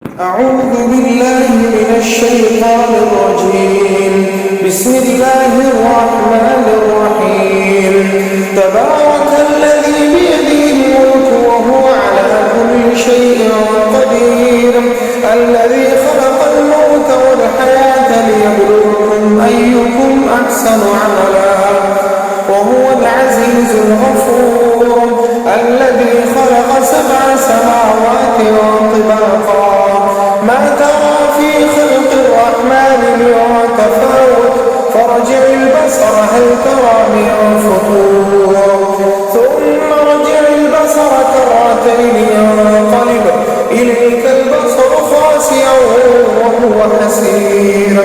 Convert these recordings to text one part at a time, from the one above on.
أعوذ بالله من الشيطان الرجيم. بسم الله الرحمن الرحيم. تبارك الذي بيده الملك وهو على كل شيء قدير. الذي خلق الموت والحياة ليبلوكم أيكم أحسن عملا وهو العزيز الغفور. الذي خلق 7 سماوات طباقا ما ترى في خلق الرحمن من تفاوت فارجع البصر هل ترى من فطور ثم ارجع البصر كرتين ينقلب إليك البصر خاسئا وهو حسير.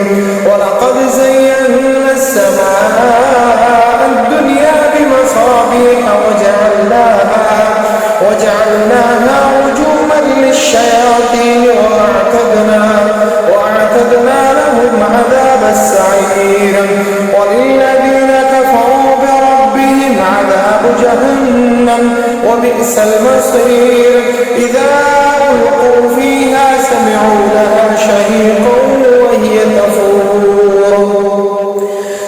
ولقد زينا السماء الدنيا بمصابيح وجعلناها رجوما للشياطين وأعتدنا لهم عذاب السعير. وللذين كفروا بربهم عذاب جهنم وبئس المصير. إذا ألقوا فيها سمعوا لها شهيقا وهي تفور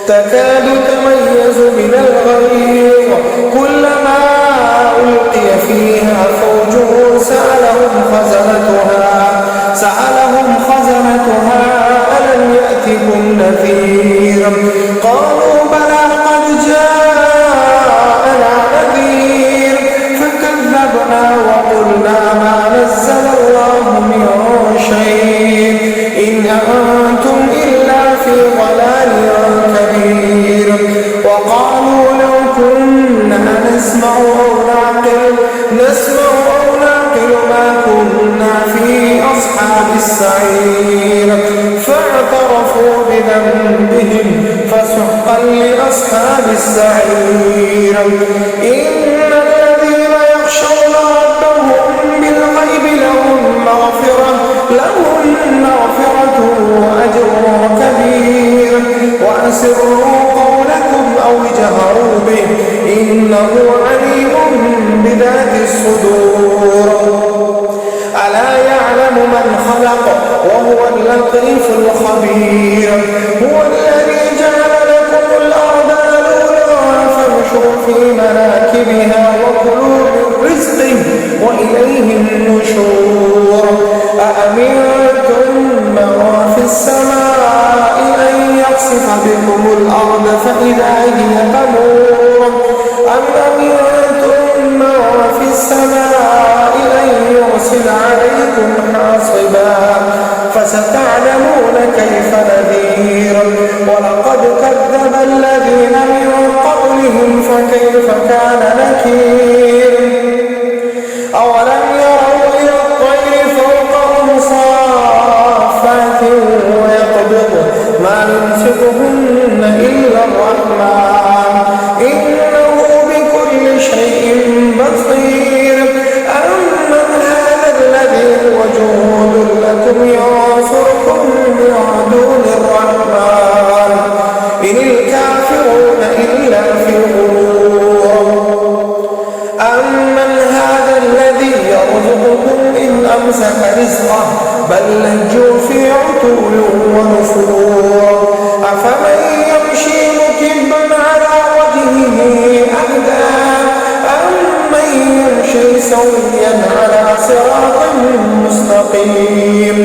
تكاد تميز من الغيظ كلما ألقي فيها فوج سألهم خزنتها ألم يأتكم نذير قالوا بلى قد جاءنا نذير فكذبنا وقلنا ما نزل الله من شيء إن أنتم إلا في ضلال كبير. وقالوا لو كنا نسمع أو نعقل ما كنا في أصحاب السعير فاعترفوا بذنبهم فسحقا لأصحاب السعير. إن الذين يخشون ربهم بالغيب لهم مغفرة وأجر كبير. وأسروا قولكم أو اجهروا به إنه عليم بذات الصدور. ألا يعلم من خلق وهو اللطيف الخبير. هو الذي جعل لكم الأرض ذلولا فامشوا في مناكبها وكلوا من رزقه وإليه النشور. أأمنتم من في السماء أن يخسف بكم الأرض فإذا هي تمور أم أمنتم من في السماء أن يرسل عليكم حاصبا فستعلمون كيف نذير. ولقد كذب الذين من قبلهم فكيف كان نكير. أولم يروا إلى الطير فوقهم صافات ويقبض ما يمسكهن إلا الرحمن إنه بكل شيء بصير. أمن هذا الذي هو جند لكم ينصركم من دون الرحمن إن الكافرون إلا في غرور. أمن هذا الذي يرزقكم إن أمسك رزقه بل لجوا في عتو ونفور. أفمن يمشي مكبا على وجهه أهدى أمن يمشي سويا على صراط مستقيم.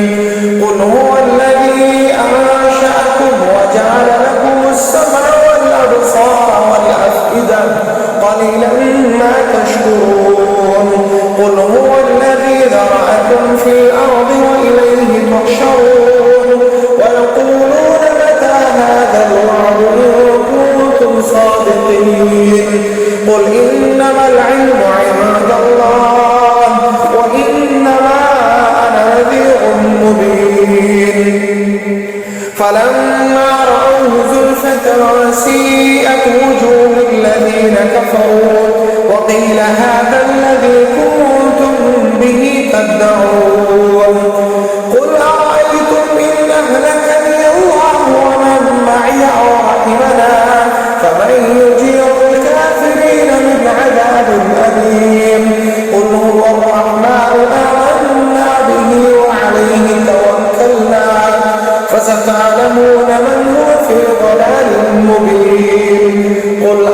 قل هو الذي أنشأكم وجعل لكم السمع والأبصار والأفئدة قليلا ما تشكرون. قل هو الذي ذرأكم في الأرض وإليه تحشرون. ويقولون متى هذا الوعد إن كنتم صادقين. قل إنما العلم عند الله وإنما أنا نذير مبين. فلما رأوه زلفة سيئت وجوه الذين كفروا وقيل هذا الذي كنتم به تدعون. قل أرأيتم إن أهلكني الله ومن معي أو رحمنا فمن يجير الكافرين من عذاب أليم. قل هو الرحمن آمنا به وعليه ضلال مبين قل